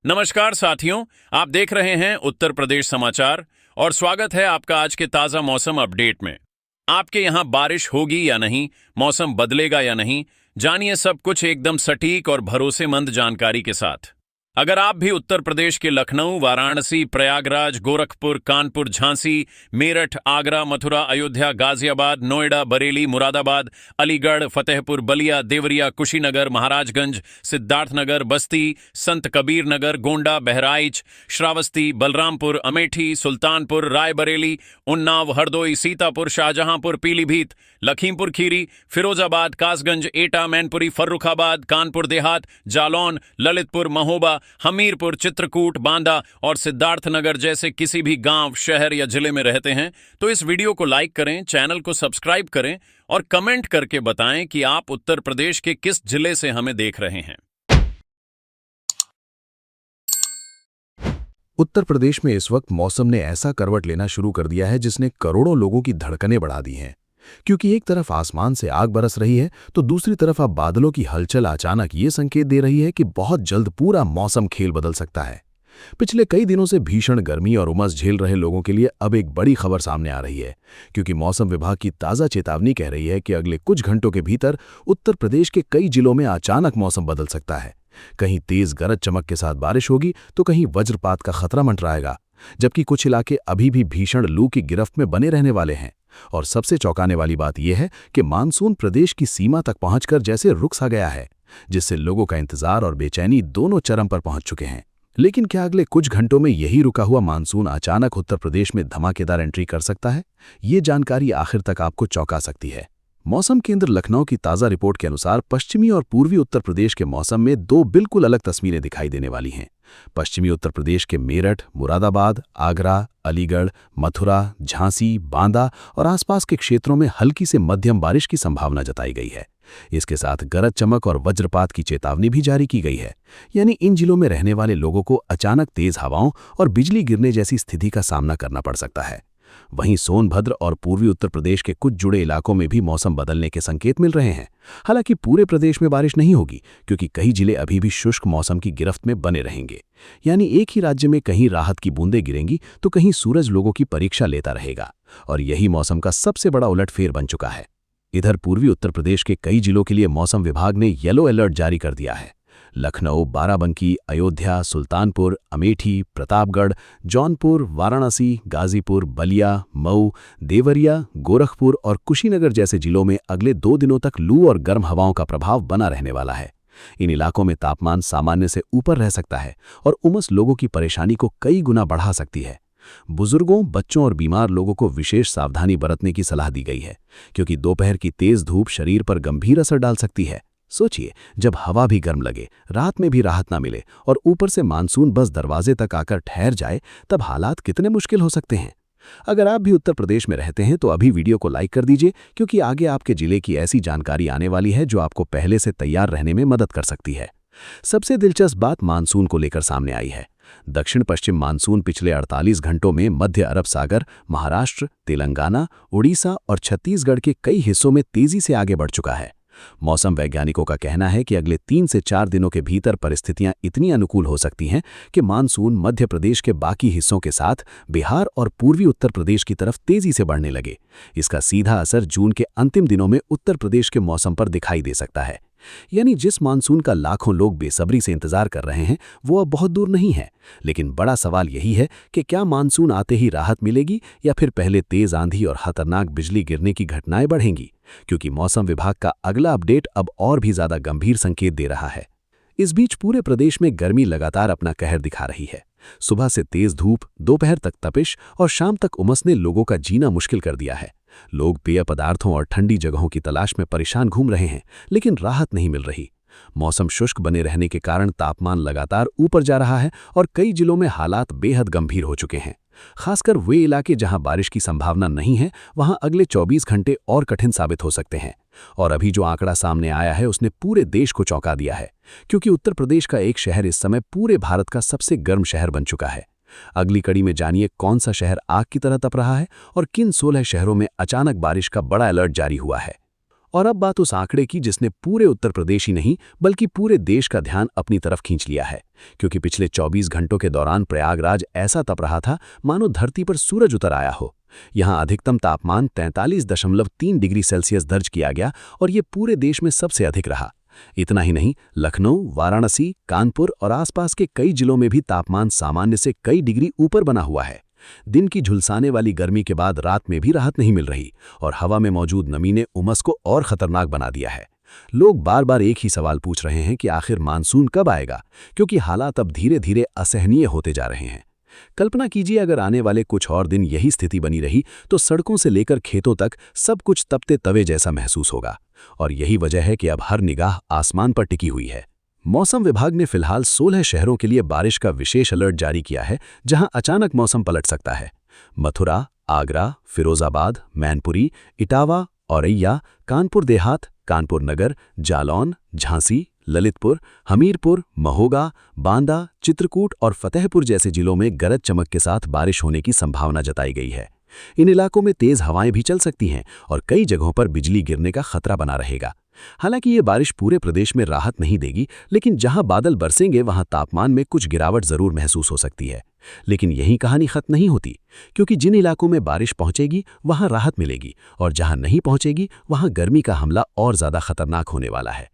नमस्कार साथियों, आप देख रहे हैं उत्तर प्रदेश समाचार और स्वागत है आपका आज के ताजा मौसम अपडेट में। आपके यहां बारिश होगी या नहीं, मौसम बदलेगा या नहीं, जानिए सब कुछ एकदम सटीक और भरोसेमंद जानकारी के साथ। अगर आप भी उत्तर प्रदेश के लखनऊ, वाराणसी, प्रयागराज, गोरखपुर, कानपुर, झांसी, मेरठ, आगरा, मथुरा, अयोध्या, गाजियाबाद, नोएडा, बरेली, मुरादाबाद, अलीगढ़, फतेहपुर, बलिया, देवरिया, कुशीनगर, महाराजगंज, सिद्धार्थनगर, बस्ती, संत कबीर नगर, गोंडा, बहराइच, श्रावस्ती, बलरामपुर, अमेठी, सुल्तानपुर, रायबरेली, उन्नाव, हरदोई, सीतापुर, शाहजहांपुर, पीलीभीत, लखीमपुर खीरी, फिरोजाबाद, कासगंज, एटा, मैनपुरी, फर्रुखाबाद, कानपुर देहात, जालौन, ललितपुर, महोबा, हमीरपुर, चित्रकूट, बांदा और सिद्धार्थनगर जैसे किसी भी गांव, शहर या जिले में रहते हैं तो इस वीडियो को लाइक करें, चैनल को सब्सक्राइब करें और कमेंट करके बताएं कि आप उत्तर प्रदेश के किस जिले से हमें देख रहे हैं। उत्तर प्रदेश में इस वक्त मौसम ने ऐसा करवट लेना शुरू कर दिया है जिसने करोड़ों लोगों की धड़कनें बढ़ा दी हैं। क्योंकि एक तरफ आसमान से आग बरस रही है तो दूसरी तरफ अब बादलों की हलचल अचानक ये संकेत दे रही है कि बहुत जल्द पूरा मौसम खेल बदल सकता है। पिछले कई दिनों से भीषण गर्मी और उमस झेल रहे लोगों के लिए अब एक बड़ी खबर सामने आ रही है, क्योंकि मौसम विभाग की ताज़ा चेतावनी कह रही है कि अगले कुछ घंटों के भीतर उत्तर प्रदेश के कई जिलों में अचानक मौसम बदल सकता है। कहीं तेज गरज चमक के साथ बारिश होगी तो कहीं वज्रपात का खतरा मंडराएगा, जबकि कुछ इलाके अभी भी भीषण लू की गिरफ्त में बने रहने वाले हैं। और सबसे चौंकाने वाली बात यह है कि मानसून प्रदेश की सीमा तक पहुंचकर जैसे रुक सा गया है, जिससे लोगों का इंतजार और बेचैनी दोनों चरम पर पहुंच चुके हैं। लेकिन क्या अगले कुछ घंटों में यही रुका हुआ मानसून अचानक उत्तर प्रदेश में धमाकेदार एंट्री कर सकता है? ये जानकारी आखिर तक आपको चौंका सकती है। मौसम केंद्र लखनऊ की ताज़ा रिपोर्ट के अनुसार पश्चिमी और पूर्वी उत्तर प्रदेश के मौसम में दो बिल्कुल अलग तस्वीरें दिखाई देने वाली हैं। पश्चिमी उत्तर प्रदेश के मेरठ, मुरादाबाद, आगरा, अलीगढ़, मथुरा, झांसी, बांदा और आसपास के क्षेत्रों में हल्की से मध्यम बारिश की संभावना जताई गई है। इसके साथ गरज चमक और वज्रपात की चेतावनी भी जारी की गई है। यानी इन जिलों में रहने वाले लोगों को अचानक तेज हवाओं और बिजली गिरने जैसी स्थिति का सामना करना पड़ सकता है। वहीं सोनभद्र और पूर्वी उत्तर प्रदेश के कुछ जुड़े इलाकों में भी मौसम बदलने के संकेत मिल रहे हैं। हालांकि पूरे प्रदेश में बारिश नहीं होगी, क्योंकि कई जिले अभी भी शुष्क मौसम की गिरफ्त में बने रहेंगे। यानी एक ही राज्य में कहीं राहत की बूंदें गिरेंगी तो कहीं सूरज लोगों की परीक्षा लेता रहेगा, और यही मौसम का सबसे बड़ा उलटफेर बन चुका है। इधर पूर्वी उत्तर प्रदेश के कई जिलों के लिए मौसम विभाग ने येलो अलर्ट जारी कर दिया है। लखनऊ, बाराबंकी, अयोध्या, सुल्तानपुर, अमेठी, प्रतापगढ़, जौनपुर, वाराणसी, गाजीपुर, बलिया, मऊ, देवरिया, गोरखपुर और कुशीनगर जैसे जिलों में अगले 2 दिनों तक लू और गर्म हवाओं का प्रभाव बना रहने वाला है। इन इलाकों में तापमान सामान्य से ऊपर रह सकता है और उमस लोगों की परेशानी को कई गुना बढ़ा सकती है। बुजुर्गों, बच्चों और बीमार लोगों को विशेष सावधानी बरतने की सलाह दी गई है, क्योंकि दोपहर की तेज धूप शरीर पर गंभीर असर डाल सकती है। सोचिए, जब हवा भी गर्म लगे, रात में भी राहत ना मिले और ऊपर से मानसून बस दरवाजे तक आकर ठहर जाए, तब हालात कितने मुश्किल हो सकते हैं। अगर आप भी उत्तर प्रदेश में रहते हैं तो अभी वीडियो को लाइक कर दीजिए, क्योंकि आगे आपके जिले की ऐसी जानकारी आने वाली है जो आपको पहले से तैयार रहने में मदद कर सकती है। सबसे दिलचस्प बात मानसून को लेकर सामने आई है। दक्षिण पश्चिम मानसून पिछले 48 घंटों में मध्य अरब सागर, महाराष्ट्र, तेलंगाना, उड़ीसा और छत्तीसगढ़ के कई हिस्सों में तेजी से आगे बढ़ चुका है। मौसम वैज्ञानिकों का कहना है कि अगले 3 से 4 दिनों के भीतर परिस्थितियां इतनी अनुकूल हो सकती हैं कि मानसून मध्य प्रदेश के बाकी हिस्सों के साथ बिहार और पूर्वी उत्तर प्रदेश की तरफ तेजी से बढ़ने लगे। इसका सीधा असर जून के अंतिम दिनों में उत्तर प्रदेश के मौसम पर दिखाई दे सकता है। यानी जिस मानसून का लाखों लोग बेसब्री से इंतजार कर रहे हैं वो अब बहुत दूर नहीं है। लेकिन बड़ा सवाल यही है कि क्या मानसून आते ही राहत मिलेगी या फिर पहले तेज आंधी और खतरनाक बिजली गिरने की घटनाएं बढ़ेंगी, क्योंकि मौसम विभाग का अगला अपडेट अब और भी ज्यादा गंभीर संकेत दे रहा है। इस बीच पूरे प्रदेश में गर्मी लगातार अपना कहर दिखा रही है। सुबह से तेज धूप, दोपहर तक तपिश और शाम तक उमस ने लोगों का जीना मुश्किल कर दिया है। लोग पेय पदार्थों और ठंडी जगहों की तलाश में परेशान घूम रहे हैं, लेकिन राहत नहीं मिल रही। मौसम शुष्क बने रहने के कारण तापमान लगातार ऊपर जा रहा है और कई जिलों में हालात बेहद गंभीर हो चुके हैं। खासकर वे इलाके जहां बारिश की संभावना नहीं है, वहां अगले 24 घंटे और कठिन साबित हो सकते हैं। और अभी जो आंकड़ा सामने आया है उसने पूरे देश को चौंका दिया है, क्योंकि उत्तर प्रदेश का एक शहर इस समय पूरे भारत का सबसे गर्म शहर बन चुका है। अगली कड़ी में जानिए कौन सा शहर आग की तरह तप रहा है और किन 16 शहरों में अचानक बारिश का बड़ा अलर्ट जारी हुआ है। और अब बात उस आंकड़े की जिसने पूरे उत्तर प्रदेश ही नहीं बल्कि पूरे देश का ध्यान अपनी तरफ खींच लिया है, क्योंकि पिछले 24 घंटों के दौरान प्रयागराज ऐसा तप रहा था मानो धरती पर सूरज उतर आया हो। यहाँ अधिकतम तापमान 43.3 डिग्री सेल्सियस दर्ज किया गया और ये पूरे देश में सबसे अधिक रहा। इतना ही नहीं, लखनऊ, वाराणसी, कानपुर और आसपास के कई जिलों में भी तापमान सामान्य से कई डिग्री ऊपर बना हुआ है। दिन की झुलसाने वाली गर्मी के बाद रात में भी राहत नहीं मिल रही और हवा में मौजूद नमी ने उमस को और खतरनाक बना दिया है। लोग बार बार एक ही सवाल पूछ रहे हैं कि आखिर मानसून कब आएगा, क्योंकि हालात अब धीरे धीरे असहनीय होते जा रहे हैं। कल्पना कीजिए, अगर आने वाले कुछ और दिन यही स्थिति बनी रही तो सड़कों से लेकर खेतों तक सब कुछ तपते तवे जैसा महसूस होगा। और यही वजह है कि अब हर निगाह आसमान पर टिकी हुई है। मौसम विभाग ने फिलहाल 16 शहरों के लिए बारिश का विशेष अलर्ट जारी किया है, जहां अचानक मौसम पलट सकता है। मथुरा, आगरा, फिरोजाबाद, मैनपुरी, इटावा, औरैया, कानपुर देहात, कानपुर नगर, जालौन, झांसी, ललितपुर, हमीरपुर, महोगा, बांदा, चित्रकूट और फतेहपुर जैसे जिलों में गरज चमक के साथ बारिश होने की संभावना जताई गई है। इन इलाकों में तेज हवाएं भी चल सकती हैं और कई जगहों पर बिजली गिरने का खतरा बना रहेगा। हालांकि ये बारिश पूरे प्रदेश में राहत नहीं देगी, लेकिन जहां बादल बरसेंगे वहां तापमान में कुछ गिरावट जरूर महसूस हो सकती है। लेकिन यही कहानी खत्म नहीं होती, क्योंकि जिन इलाकों में बारिश पहुंचेगी वहां राहत मिलेगी और जहां नहीं पहुंचेगी वहां गर्मी का हमला और ज्यादा खतरनाक होने वाला है।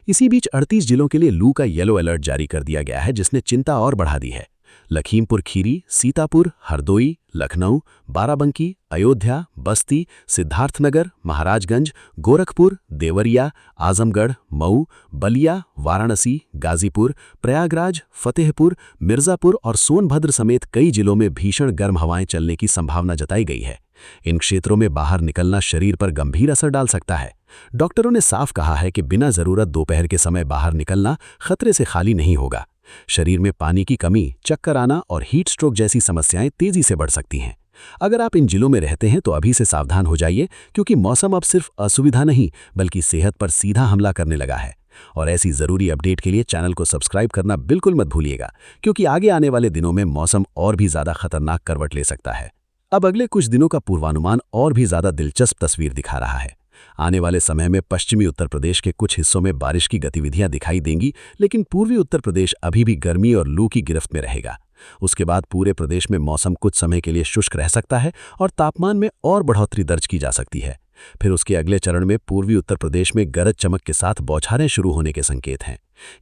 इसी बीच 38 जिलों के लिए लू का येलो अलर्ट जारी कर दिया गया है, जिसने चिंता और बढ़ा दी है। लखीमपुर खीरी, सीतापुर, हरदोई, लखनऊ, बाराबंकी, अयोध्या, बस्ती, सिद्धार्थनगर, महाराजगंज, गोरखपुर, देवरिया, आजमगढ़, मऊ, बलिया, वाराणसी, गाजीपुर, प्रयागराज, फतेहपुर, मिर्जापुर और सोनभद्र समेत कई जिलों में भीषण गर्म हवाएं चलने की संभावना जताई गई है। इन क्षेत्रों में बाहर निकलना शरीर पर गंभीर असर डाल सकता है। डॉक्टरों ने साफ कहा है कि बिना जरूरत दोपहर के समय बाहर निकलना खतरे से खाली नहीं होगा। शरीर में पानी की कमी, चक्कर आना और हीट स्ट्रोक जैसी समस्याएं तेजी से बढ़ सकती हैं। अगर आप इन जिलों में रहते हैं तो अभी से सावधान हो जाइए, क्योंकि मौसम अब सिर्फ असुविधा नहीं बल्कि सेहत पर सीधा हमला करने लगा है। और ऐसी जरूरी अपडेट के लिए चैनल को सब्सक्राइब करना बिल्कुल मत भूलिएगा, क्योंकि आगे आने वाले दिनों में मौसम और भी ज्यादा खतरनाक करवट ले सकता है। अब अगले कुछ दिनों का पूर्वानुमान और भी ज्यादा दिलचस्प तस्वीर दिखा रहा है। आने वाले समय में पश्चिमी उत्तर प्रदेश के कुछ हिस्सों में बारिश की गतिविधियां दिखाई देंगी, लेकिन पूर्वी उत्तर प्रदेश अभी भी गर्मी और लू की गिरफ्त में रहेगा। उसके बाद पूरे प्रदेश में मौसम कुछ समय के लिए शुष्क रह सकता है और तापमान में और बढ़ोतरी दर्ज की जा सकती है। फिर उसके अगले चरण में पूर्वी उत्तर प्रदेश में गरज चमक के साथ बौछारें शुरू होने के संकेत हैं।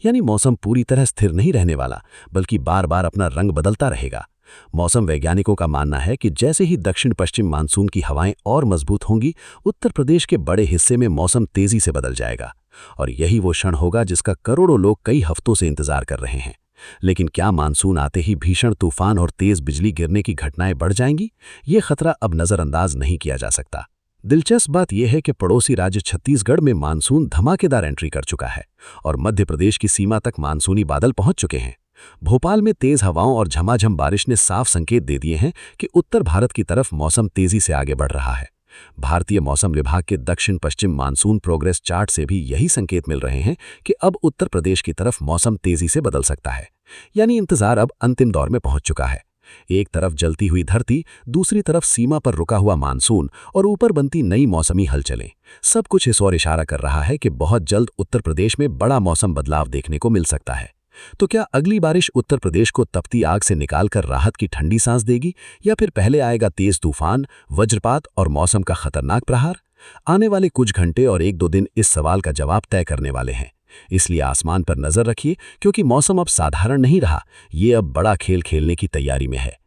यानी मौसम पूरी तरह स्थिर नहीं रहने वाला, बल्कि बार बार अपना रंग बदलता रहेगा। मौसम वैज्ञानिकों का मानना है कि जैसे ही दक्षिण पश्चिम मानसून की हवाएं और मजबूत होंगी, उत्तर प्रदेश के बड़े हिस्से में मौसम तेजी से बदल जाएगा। और यही वो क्षण होगा जिसका करोड़ों लोग कई हफ्तों से इंतजार कर रहे हैं। लेकिन क्या मानसून आते ही भीषण तूफान और तेज बिजली गिरने की घटनाएं बढ़ जाएंगी? ये खतरा अब नजरअंदाज नहीं किया जा सकता। दिलचस्प बात यह है कि पड़ोसी राज्य छत्तीसगढ़ में मानसून धमाकेदार एंट्री कर चुका है और मध्य प्रदेश की सीमा तक मानसूनी बादल पहुंच चुके हैं। भोपाल में तेज हवाओं और झमाझम बारिश ने साफ संकेत दे दिए हैं कि उत्तर भारत की तरफ मौसम तेजी से आगे बढ़ रहा है। भारतीय मौसम विभाग के दक्षिण पश्चिम मानसून प्रोग्रेस चार्ट से भी यही संकेत मिल रहे हैं कि अब उत्तर प्रदेश की तरफ मौसम तेजी से बदल सकता है। यानी इंतजार अब अंतिम दौर में पहुंच चुका है। एक तरफ जलती हुई धरती, दूसरी तरफ सीमा पर रुका हुआ मानसून और ऊपर बनती नई मौसमी हलचलें, सब कुछ इस ओर इशारा कर रहा है कि बहुत जल्द उत्तर प्रदेश में बड़ा मौसम बदलाव देखने को मिल सकता है। तो क्या अगली बारिश उत्तर प्रदेश को तपती आग से निकालकर राहत की ठंडी सांस देगी, या फिर पहले आएगा तेज तूफान, वज्रपात और मौसम का खतरनाक प्रहार? आने वाले कुछ घंटे और 1-2 दिन इस सवाल का जवाब तय करने वाले हैं। इसलिए आसमान पर नजर रखिए, क्योंकि मौसम अब साधारण नहीं रहा, ये अब बड़ा खेल खेलने की तैयारी में है।